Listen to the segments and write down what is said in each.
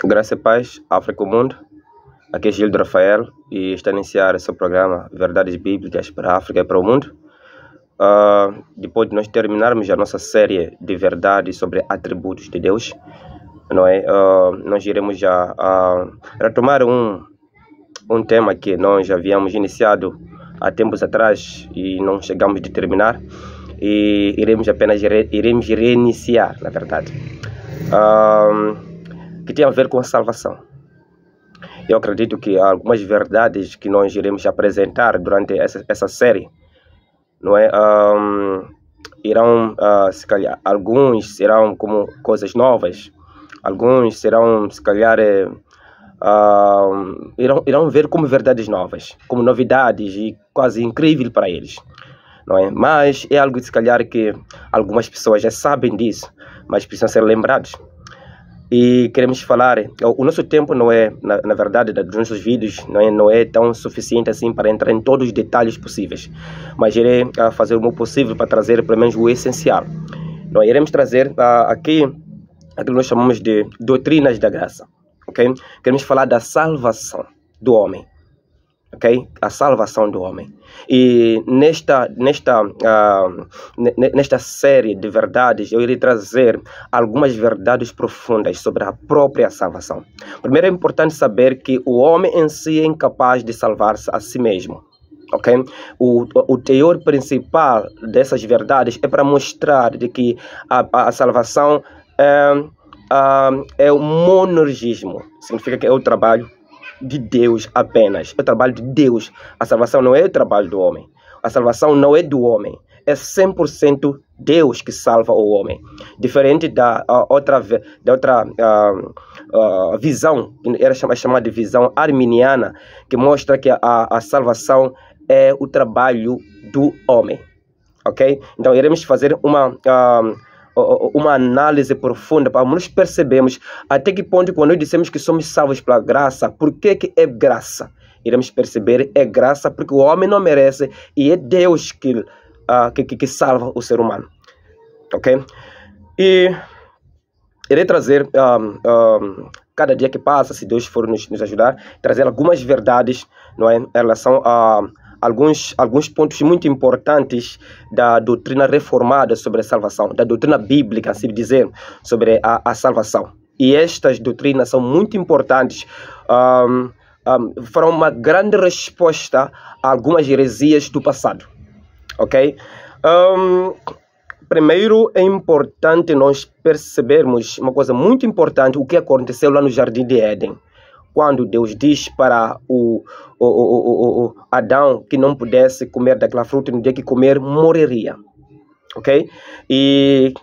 Graça e paz, África e o mundo. Aqui é Gildo Rafael e está a iniciar seu programa Verdades Bíblicas para a África e para o mundo. Depois de nós terminarmos a nossa série de verdades sobre atributos de Deus, não é? Nós iremos já retomar um tema que nós já havíamos iniciado há tempos atrás e não chegamos de terminar, e iremos reiniciar, na verdade, que tem a ver com a salvação. Eu acredito que algumas verdades que nós iremos apresentar durante essa série, não é? Irão, se calhar, alguns serão como coisas novas, alguns serão, se calhar, irão ver como verdades novas, como novidades e quase incrível para eles, não é? Mas é algo, se calhar, que algumas pessoas já sabem disso, mas precisam ser lembrados. E queremos falar, o nosso tempo não é, na verdade, dos nossos vídeos, não é tão suficiente assim para entrar em todos os detalhes possíveis, mas irei fazer o meu possível para trazer pelo menos o essencial. Nós iremos trazer aqui aquilo que nós chamamos de doutrinas da graça, ok? Queremos falar da salvação do homem, ok? A salvação do homem. E nesta série de verdades, eu irei trazer algumas verdades profundas sobre a própria salvação. Primeiro, é importante saber que o homem em si é incapaz de salvar-se a si mesmo, ok? O teor principal dessas verdades é para mostrar de que a salvação é o monergismo. Significa que é o trabalho de Deus apenas, é o trabalho de Deus. A salvação não é o trabalho do homem, a salvação não é do homem, é 100% Deus que salva o homem, diferente da outra visão, era chamada de visão arminiana, que mostra que a salvação é o trabalho do homem, ok? Então iremos fazer uma análise profunda para nós percebermos até que ponto, quando nós dissemos que somos salvos pela graça, por que é graça? Iremos perceber, é graça porque o homem não merece e é Deus que salva o ser humano, ok? E irei trazer, cada dia que passa, se Deus for nos ajudar, trazer algumas verdades, não é, em relação a alguns pontos muito importantes da doutrina reformada sobre a salvação, da doutrina bíblica, assim dizer, sobre a salvação. E estas doutrinas são muito importantes, foram uma grande resposta a algumas heresias do passado, ok? Primeiro, é importante nós percebermos uma coisa muito importante, o que aconteceu lá no Jardim de Éden, quando Deus diz para o Adão que não pudesse comer daquela fruta, no dia que comer, morreria, ok? E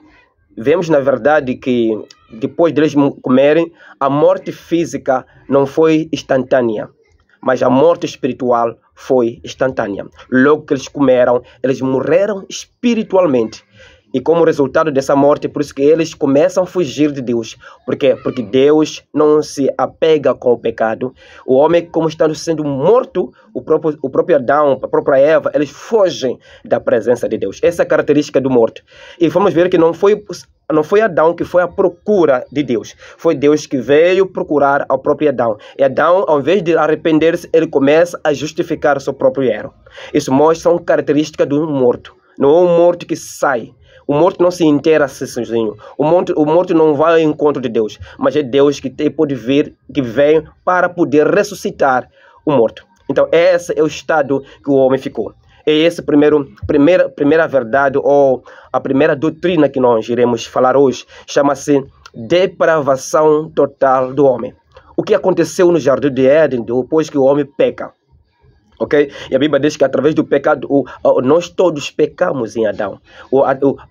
vemos, na verdade, que depois deles comerem, a morte física não foi instantânea, mas a morte espiritual foi instantânea. Logo que eles comeram, eles morreram espiritualmente. E como resultado dessa morte, por isso que eles começam a fugir de Deus. Por quê? Porque Deus não se apega com o pecado. O homem, como estando sendo morto, o próprio Adão, a própria Eva, eles fogem da presença de Deus. Essa é a característica do morto. E vamos ver que não foi Adão que foi à procura de Deus. Foi Deus que veio procurar ao próprio Adão. E Adão, ao invés de arrepender-se, ele começa a justificar o seu próprio erro. Isso mostra uma característica do morto. Não é um morto que sai. O morto não se inteira sozinho. O morto não vai ao encontro de Deus, mas é Deus que pode vir, que vem para poder ressuscitar o morto. Então, esse é o estado que o homem ficou. E essa primeira verdade, ou a primeira doutrina que nós iremos falar hoje, chama-se depravação total do homem. O que aconteceu no Jardim de Éden depois que o homem peca? Ok? E a Bíblia diz que através do pecado, nós todos pecamos em Adão.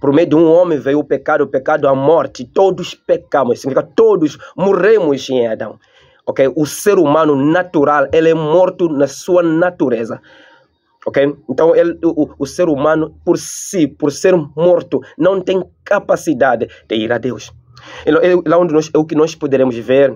Por meio de um homem veio o pecado, a morte. Todos pecamos, significa todos morremos em Adão. Ok? O ser humano natural, ele é morto na sua natureza. Ok? Então, o ser humano, por ser morto, não tem capacidade de ir a Deus. Lá onde o que nós poderemos ver,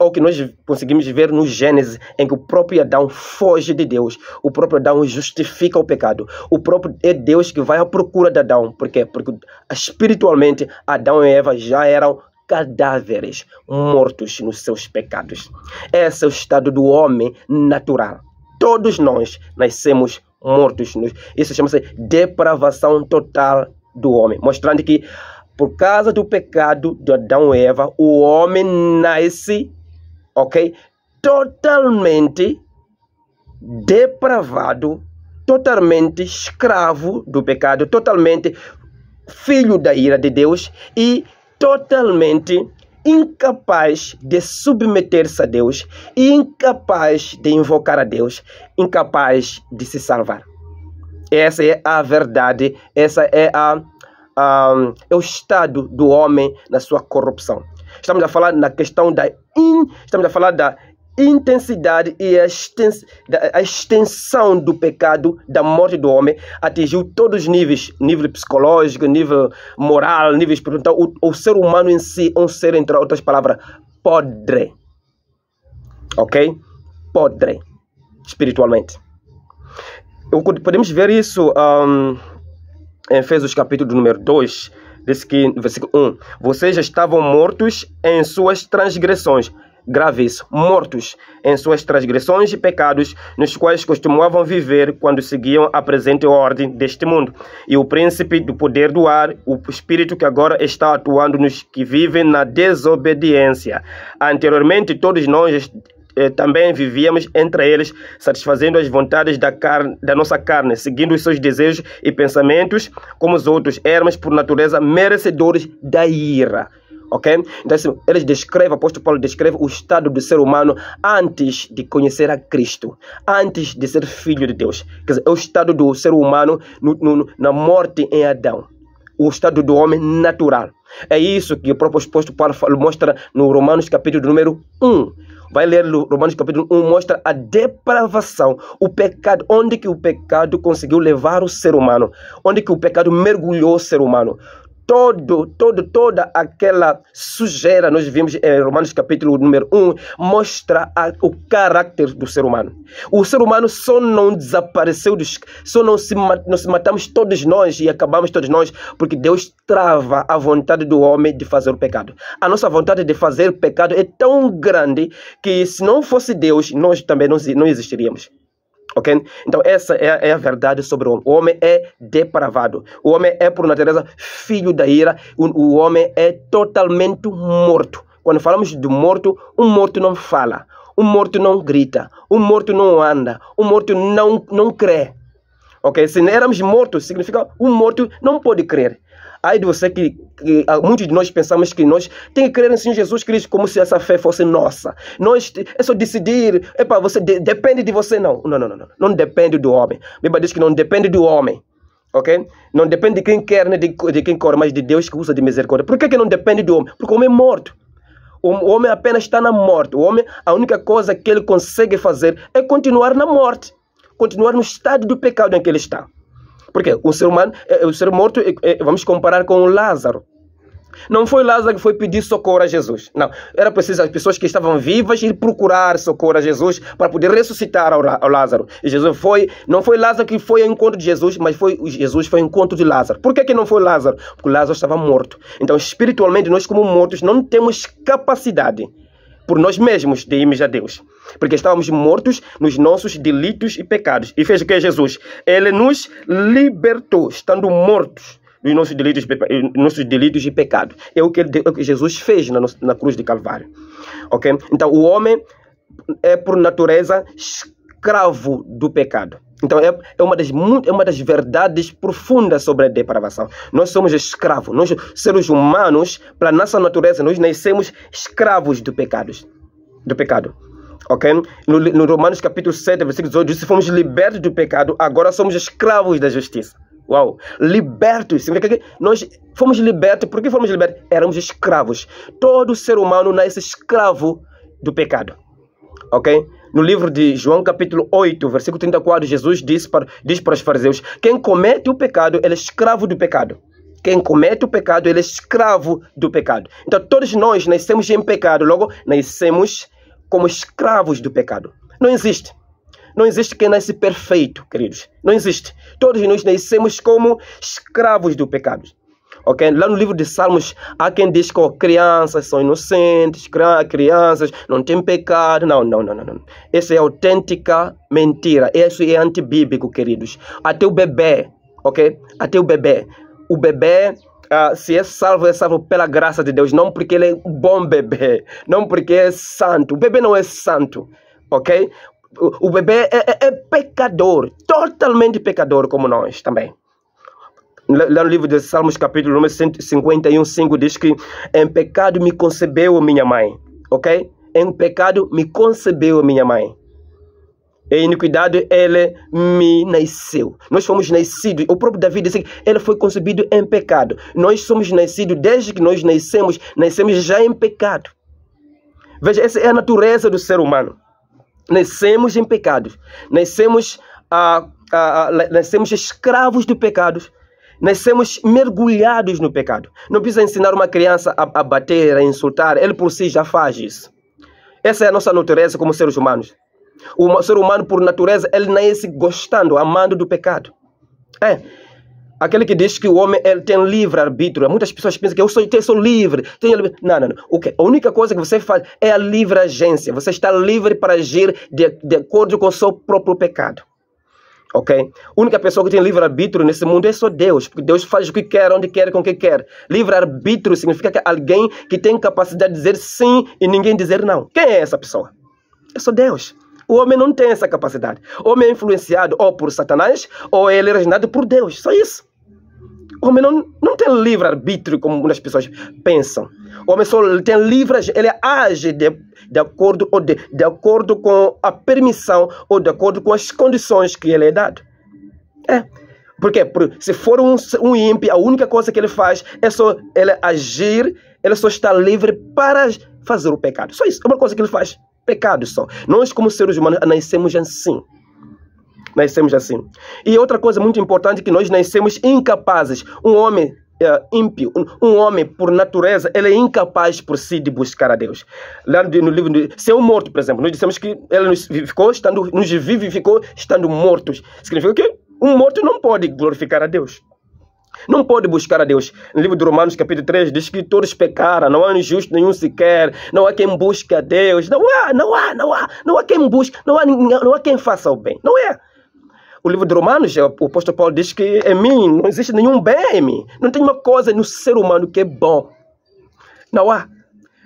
ou que nós conseguimos ver no Gênesis, em que o próprio Adão foge de Deus, o próprio Adão justifica o pecado, o próprio é Deus que vai à procura de Adão. Por quê? Porque espiritualmente Adão e Eva já eram cadáveres mortos nos seus pecados. Esse é o estado do homem natural. Todos nós nascemos mortos. Isso chama-se depravação total do homem, mostrando que por causa do pecado de Adão e Eva, o homem nasce, ok, totalmente depravado, totalmente escravo do pecado, totalmente filho da ira de Deus e totalmente incapaz de submeter-se a Deus, incapaz de invocar a Deus, incapaz de se salvar. Essa é a verdade, essa é o estado do homem na sua corrupção. Estamos a falar na questão estamos a falar da intensidade e a extensão do pecado, da morte do homem, atingiu todos os níveis, nível psicológico, nível moral, nível espiritual. O ser humano em si é um ser, entre outras palavras, podre. Ok? Podre, espiritualmente. Podemos ver isso em Efésios capítulo número 2, diz que, versículo 1, vocês já estavam mortos em suas transgressões. Grave isso, mortos em suas transgressões e pecados, nos quais costumavam viver quando seguiam a presente ordem deste mundo. E o príncipe do poder do ar, o espírito que agora está atuando nos que vivem na desobediência. Anteriormente, todos nós também vivíamos entre eles, satisfazendo as vontades da nossa carne, seguindo os seus desejos e pensamentos, como os outros. Éramos, por natureza, merecedores da ira. Ok? Então, assim, o apóstolo Paulo descreve o estado do ser humano antes de conhecer a Cristo, antes de ser filho de Deus. Quer dizer, é o estado do ser humano na morte em Adão, o estado do homem natural. É isso que o próprio apóstolo Paulo mostra no Romanos capítulo número 1. Vai ler Romanos capítulo 1, mostra a depravação, o pecado, onde que o pecado conseguiu levar o ser humano, onde que o pecado mergulhou o ser humano. Toda aquela sujeira, nós vimos em Romanos capítulo número 1, mostra o caráter do ser humano. O ser humano só não desapareceu, só não se matamos todos nós e acabamos todos nós, porque Deus trava a vontade do homem de fazer o pecado. A nossa vontade de fazer o pecado é tão grande que se não fosse Deus, nós também não existiríamos. Ok? Então essa é a verdade sobre o homem. O homem é depravado. O homem é por natureza filho da ira. O homem é totalmente morto. Quando falamos de morto, um morto não fala. Um morto não grita. Um morto não anda. Um morto não crê. Ok? Se éramos mortos, significa um morto não pode crer. Aí de você que muitos de nós pensamos que nós temos que crer em Senhor Jesus Cristo como se essa fé fosse nossa. Nós é só decidir, você depende de você. Não. Não depende do homem. A Bíblia diz que não depende do homem. Ok? Não depende de quem quer, nem de quem corre, mas de Deus que usa de misericórdia. Por que não depende do homem? Porque o homem é morto. O homem apenas está na morte. O homem, a única coisa que ele consegue fazer é continuar na morte. Continuar no estado do pecado em que ele está. Porque o ser humano, o ser morto, vamos comparar com o Lázaro. Não foi Lázaro que foi pedir socorro a Jesus. Não, era preciso as pessoas que estavam vivas ir procurar socorro a Jesus para poder ressuscitar ao Lázaro. E Jesus não foi Lázaro que foi ao encontro de Jesus, mas Jesus foi ao encontro de Lázaro. Por que não foi Lázaro? Porque Lázaro estava morto. Então, espiritualmente, nós como mortos não temos capacidade por nós mesmos de irmos a Deus. Porque estávamos mortos nos nossos delitos e pecados. E fez o que Jesus? Ele nos libertou, estando mortos nos nossos delitos e pecados. É o que Jesus fez na cruz de Calvário. Ok? Então, o homem é, por natureza, escravo do pecado. Então, é uma das verdades profundas sobre a depravação. Nós somos escravos. Nós, seres humanos, pela nossa natureza, nós nascemos escravos do pecado. Ok? No Romanos capítulo 7, versículo 18, se fomos libertos do pecado, agora somos escravos da justiça. Uau! Libertos. Significa que nós fomos libertos. Por que fomos libertos? Éramos escravos. Todo ser humano nasce escravo do pecado. Ok? No livro de João capítulo 8, versículo 34, Jesus diz para os fariseus: quem comete o pecado, ele é escravo do pecado. Quem comete o pecado, ele é escravo do pecado. Então todos nós nascemos em pecado, logo nascemos como escravos do pecado. Não existe. Não existe quem nasce perfeito, queridos. Não existe. Todos nós nascemos como escravos do pecado. Ok? Lá no livro de Salmos, há quem diz que crianças são inocentes, crianças não têm pecado. Não. Essa é autêntica mentira. Isso é antibíblico, queridos. Até o bebê, ok? Até o bebê. O bebê, se é salvo pela graça de Deus, não porque ele é um bom bebê, não porque é santo. O bebê não é santo, ok? O bebê é pecador, totalmente pecador como nós também. Lá no livro de Salmos, capítulo número 151:5, diz que em pecado me concebeu a minha mãe, ok? Em pecado me concebeu a minha mãe. Em iniquidade ele me nasceu. Nós fomos nascidos. O próprio Davi disse que ele foi concebido em pecado. Nós somos nascidos, desde que nós nascemos já em pecado. Veja, essa é a natureza do ser humano. Nascemos em pecados. Nascemos escravos do pecado. Nascemos mergulhados no pecado. Não precisa ensinar uma criança a bater, a insultar. Ele por si já faz isso. Essa é a nossa natureza como seres humanos. O ser humano, por natureza, ele nasce gostando, amando do pecado. Aquele que diz que o homem ele tem livre-arbítrio. Muitas pessoas pensam que eu sou livre. Não. Okay. A única coisa que você faz é a livre agência. Você está livre para agir de acordo com o seu próprio pecado. Ok? A única pessoa que tem livre-arbítrio nesse mundo é só Deus. Porque Deus faz o que quer, onde quer, com o que quer. Livre-arbítrio significa que alguém que tem capacidade de dizer sim e ninguém dizer não. Quem é essa pessoa? É só Deus. O homem não tem essa capacidade. O homem é influenciado ou por Satanás ou ele é regenerado por Deus. Só isso. O homem não tem livre-arbítrio como muitas pessoas pensam. O homem só tem livre, ele age de acordo com a permissão ou de acordo com as condições que ele é dado. Porque se for um ímpio, a única coisa que ele faz é só ele agir, ele só está livre para fazer o pecado. Só isso, é uma coisa que ele faz. Pecado só. Nós como seres humanos nascemos assim. Nascemos assim. E outra coisa muito importante é que nós nascemos incapazes. Um homem ímpio, um homem por natureza, ele é incapaz por si de buscar a Deus. Lá no livro de ser um morto, por exemplo, nós dissemos que ele nos vivificou estando mortos. Significa que um morto não pode glorificar a Deus. Não pode buscar a Deus. No livro de Romanos, capítulo 3, diz que todos pecaram, não há injusto nenhum sequer, não há quem busque a Deus, não há quem busque, não há quem faça o bem. Não é. O livro de Romanos, o apóstolo Paulo diz que em mim não existe nenhum bem em mim. Não tem uma coisa no ser humano que é bom. Não há.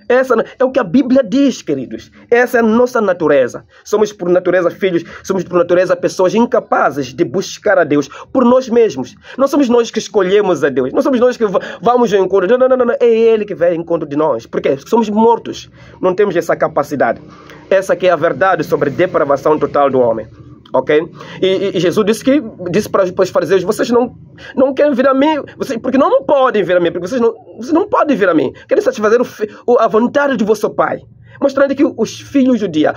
Essa é o que a Bíblia diz, queridos. Essa é a nossa natureza. Somos por natureza filhos, somos por natureza pessoas incapazes de buscar a Deus por nós mesmos. Não somos nós que escolhemos a Deus. Não somos nós que vamos ao encontro. Não. É Ele que vem ao encontro de nós. Por quê? Porque somos mortos. Não temos essa capacidade. Essa que é a verdade sobre a depravação total do homem. Ok? E Jesus disse para os fariseus: vocês não querem vir a mim, porque não podem vir a mim, porque vocês não podem vir a mim. Querem satisfazer a vontade de vosso Pai. Mostrando que os filhos do dia,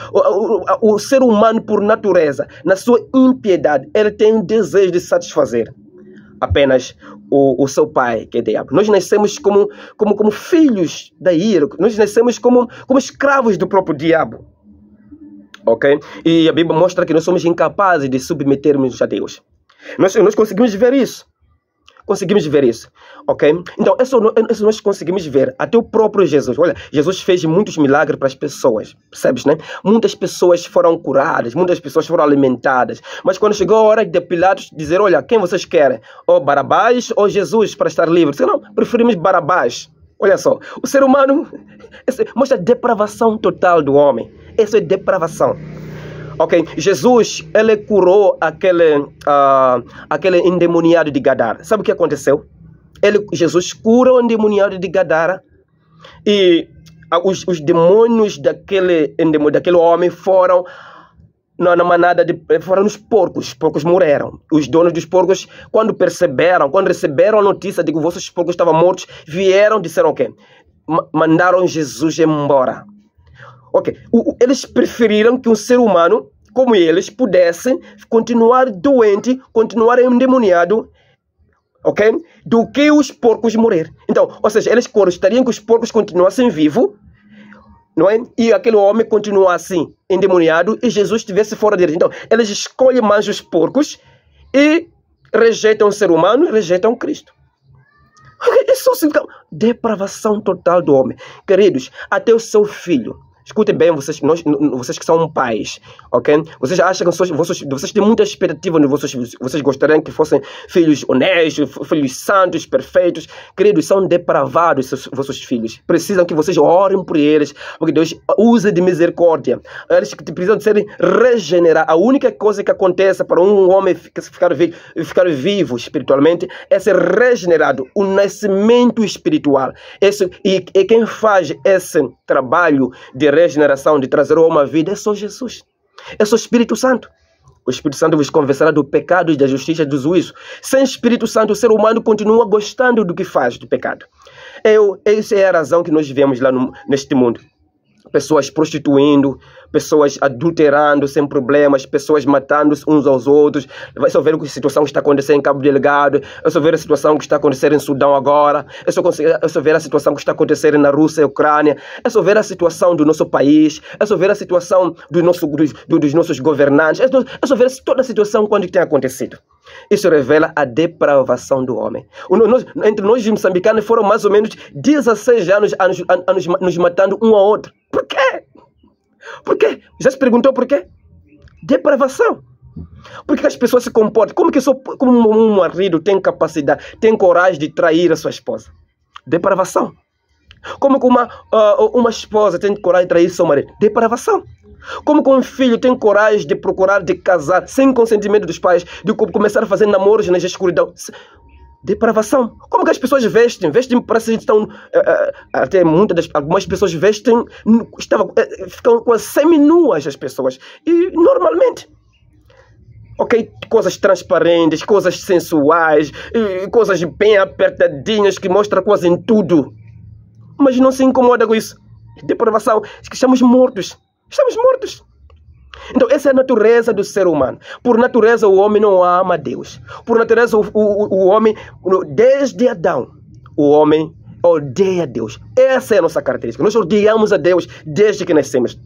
o ser humano por natureza, na sua impiedade, ele tem o desejo de satisfazer apenas o seu pai, que é o diabo. Nós nascemos como filhos da ira, nós nascemos como escravos do próprio diabo. Ok? E a Bíblia mostra que nós somos incapazes de submetermos a Deus. Nós conseguimos ver isso. Conseguimos ver isso. Ok? Então, isso nós conseguimos ver. Até o próprio Jesus. Olha, Jesus fez muitos milagres para as pessoas. Percebes, né? Muitas pessoas foram curadas. Muitas pessoas foram alimentadas. Mas quando chegou a hora de Pilatos dizer: olha, quem vocês querem? Ou Barabás ou Jesus para estar livre? Não, preferimos Barabás. Olha só. O ser humano mostra a depravação total do homem. Isso é depravação. Ok? Jesus, ele curou aquele endemoniado de Gadara. Sabe o que aconteceu? Jesus cura o endemoniado de Gadara e os demônios daquele homem foram na manada foram nos porcos. Os porcos morreram. Os donos dos porcos, quando receberam a notícia de que os vossos porcos estavam mortos, vieram e disseram o quê? Mandaram Jesus embora. Ok, eles preferiram que um ser humano como eles pudesse continuar doente, continuar endemoniado, ok? Do que os porcos morrer. Então, ou seja, eles gostariam que os porcos continuassem vivos, não é? E aquele homem continuasse endemoniado e Jesus estivesse fora deles. Então, eles escolhem mais os porcos e rejeitam o ser humano e rejeitam Cristo. Isso significa depravação total do homem. Queridos, até o seu filho. Escutem bem, vocês que são pais, ok? Vocês acham que vocês têm muita expectativa nos vossos filhos. Vocês gostariam que fossem filhos honestos, filhos santos, perfeitos. Queridos, são depravados vossos filhos. Precisam que vocês orem por eles, porque Deus usa de misericórdia. Eles precisam de serem regenerados. A única coisa que acontece para um homem ficar vivo espiritualmente é ser regenerado. O nascimento espiritual. E quem faz esse trabalho de regeneração, de trazer o homem à vida, é só Jesus. É só o Espírito Santo. O Espírito Santo vos convencerá do pecado, da justiça e do juízo. Sem Espírito Santo, o ser humano continua gostando do que faz, do pecado. Essa é a razão que nós vivemos lá neste mundo. Pessoas prostituindo, pessoas adulterando sem problemas, pessoas matando uns aos outros. Vai só ver a situação que está acontecendo em Cabo Delgado, é só ver a situação que está acontecendo em Sudão agora, é só ver a situação que está acontecendo na Rússia e Ucrânia, é só ver a situação do nosso país, é só ver a situação dos nossos governantes, é só ver toda a situação quando tem acontecido. Isso revela a depravação do homem. Entre nós moçambicanos foram mais ou menos 16 anos nos matando um ao outro. Por quê? Por quê? Já se perguntou por quê? Depravação. Por que as pessoas se comportam? Como um marido tem capacidade, tem coragem de trair a sua esposa? Depravação. Como que uma esposa tem coragem de trair seu marido? Depravação. Como que um filho tem coragem de procurar de casar sem consentimento dos pais, de começar a fazer namoros na escuridão? Depravação. Como que as pessoas vestem? Parece que estão... algumas pessoas vestem... ficam quase semi-nuas as pessoas. E normalmente... Ok? Coisas transparentes, coisas sensuais, coisas bem apertadinhas que mostram quase em tudo. Mas não se incomoda com isso. Depravação. Estamos mortos. Estamos mortos. Então, essa é a natureza do ser humano. Por natureza, o homem não ama Deus. Por natureza, o homem, desde Adão, o homem odeia Deus. Essa é a nossa característica. Nós odiamos a Deus desde que nascemos.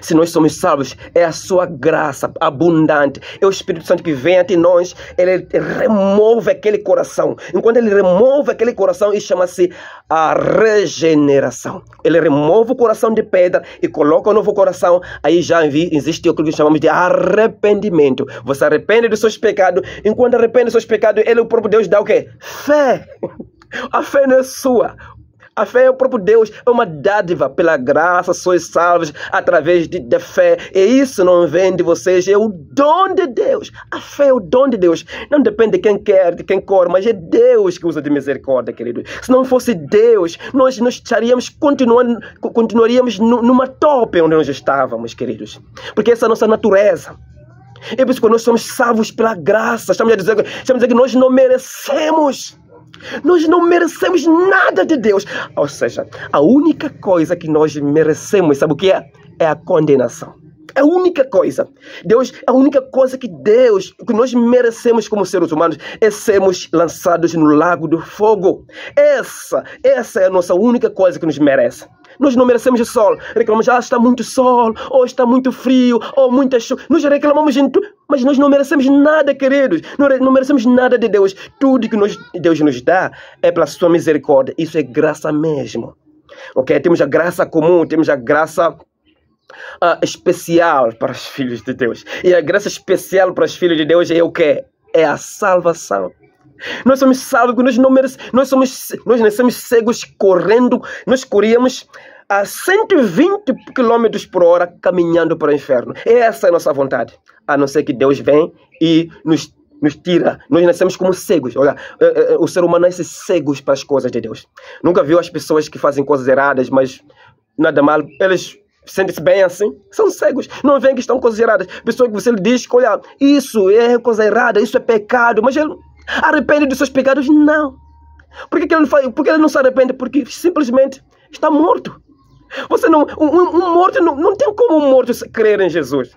Se nós somos salvos, é a sua graça abundante. É o Espírito Santo que vem até nós. Ele remove aquele coração. Enquanto ele remove aquele coração, isso chama-se a regeneração. Ele remove o coração de pedra e coloca um novo coração. Aí já existe o que chamamos de arrependimento. Você arrepende dos seus pecados. Enquanto arrepende dos seus pecados, o próprio Deus dá o quê? Fé. A fé não é sua. A fé é o próprio Deus, é uma dádiva. Pela graça sois salvos através da fé. E isso não vem de vocês, é o dom de Deus. A fé é o dom de Deus. Não depende de quem quer, de quem corre, mas é Deus que usa de misericórdia, querido. Se não fosse Deus, nós continuaríamos numa tope onde nós estávamos, queridos. Porque essa é a nossa natureza. É por isso que nós somos salvos pela graça. Estamos a dizer que nós não merecemos. Nós não merecemos nada de Deus. Ou seja, a única coisa que nós merecemos, sabe o que é? É a condenação. É a única coisa. A única coisa que nós merecemos como seres humanos é sermos lançados no lago do fogo. Essa é a nossa única coisa que nos merece. Nós não merecemos o sol. Reclamamos, está muito sol, ou está muito frio, ou muita chuva. Nós reclamamos em tudo, mas nós não merecemos nada, queridos. Não merecemos nada de Deus. Tudo que Deus nos dá é pela sua misericórdia. Isso é graça mesmo. Ok? Temos a graça comum, temos a graça especial para os filhos de Deus. E a graça especial para os filhos de Deus é o quê? É a salvação. Nós somos salvos porque nós não merecemos. Nós nascemos cegos correndo. Nós corríamos a 120 km por hora caminhando para o inferno. Essa é a nossa vontade. A não ser que Deus vem e nos tira. Nós nascemos como cegos. Olha, o ser humano nasce cegos para as coisas de Deus. Nunca viu as pessoas que fazem coisas erradas, mas nada mal. Eles sentem-se bem assim. São cegos. Não veem que estão coisas erradas. Pessoa que você lhe diz que, olha, isso é coisa errada, isso é pecado. Mas ele arrepende dos seus pecados? Não. Por que ele não faz? Porque ele não se arrepende? Porque simplesmente está morto. Um morto não tem como um morto crer em Jesus.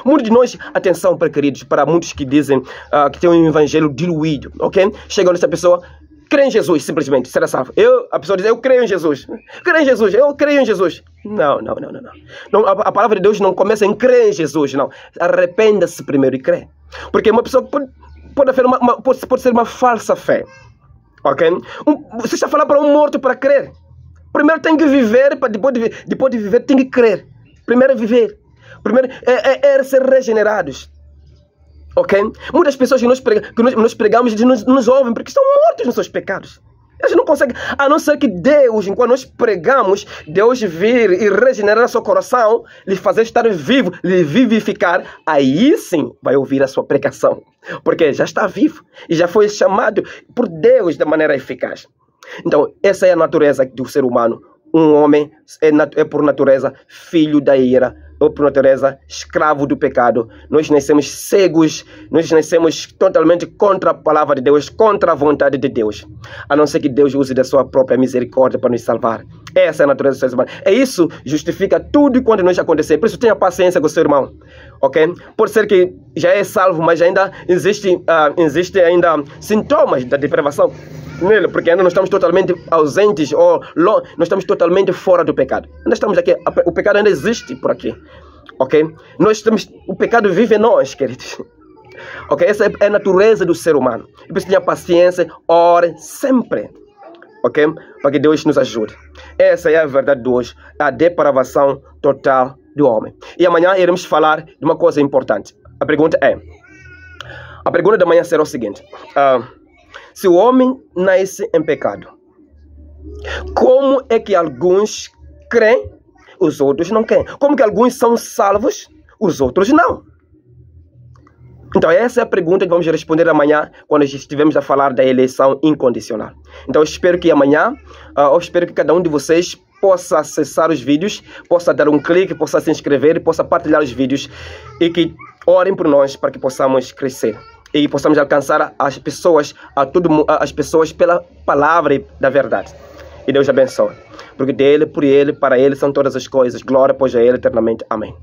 Muitos de nós, atenção para queridos, para muitos que dizem que tem um evangelho diluído, ok? Chega nessa pessoa, crê em Jesus, simplesmente, será salvo. A pessoa diz, eu creio em Jesus. Creio em Jesus, eu creio em Jesus. Não. A palavra de Deus não começa em crer em Jesus, não. Arrependa-se primeiro e crê. Porque uma pessoa pode ser uma falsa fé. Ok? Você está falando para um morto para crer. Primeiro tem que viver, depois de viver tem que crer. Primeiro é viver. Primeiro é ser regenerados. Ok? Muitas pessoas que nós pregamos nos ouvem porque estão mortos nos seus pecados. Eles não conseguem, a não ser que Deus, enquanto nós pregamos, Deus vir e regenerar seu coração, lhe fazer estar vivo, lhe vivificar, aí sim vai ouvir a sua pregação. Porque já está vivo e já foi chamado por Deus da maneira eficaz. Então, essa é a natureza do ser humano. Um homem é por natureza filho da ira, ou por natureza escravo do pecado. Nós nascemos cegos, nós nascemos totalmente contra a palavra de Deus, contra a vontade de Deus. A não ser que Deus use da sua própria misericórdia para nos salvar. Essa é a natureza do ser humano. E isso justifica tudo quando nos acontecer. Por isso tenha paciência com o seu irmão. Ok? Pode ser que já é salvo, mas ainda existe ainda sintomas da depravação nele, porque ainda não estamos totalmente ausentes ou nós estamos totalmente fora do pecado. Ainda estamos aqui, o pecado ainda existe por aqui, ok? O pecado vive em nós, queridos. Ok? Essa é a natureza do ser humano. E por isso tenha paciência, ore sempre, ok? Para que Deus nos ajude. Essa é a verdade de hoje, a depravação total do homem. E amanhã iremos falar de uma coisa importante. A pergunta da manhã será o seguinte: se o homem nasce em pecado, como é que alguns creem, os outros não creem? Como que alguns são salvos, os outros não? Então essa é a pergunta que vamos responder amanhã, quando estivermos a falar da eleição incondicional. Então eu espero que amanhã, eu espero que cada um de vocês possa acessar os vídeos, possa dar um clique, possa se inscrever, possa partilhar os vídeos e que orem por nós para que possamos crescer e possamos alcançar as pessoas pela palavra da verdade. E Deus abençoe. Porque dele, por ele, para ele são todas as coisas. Glória, pois a ele eternamente. Amém.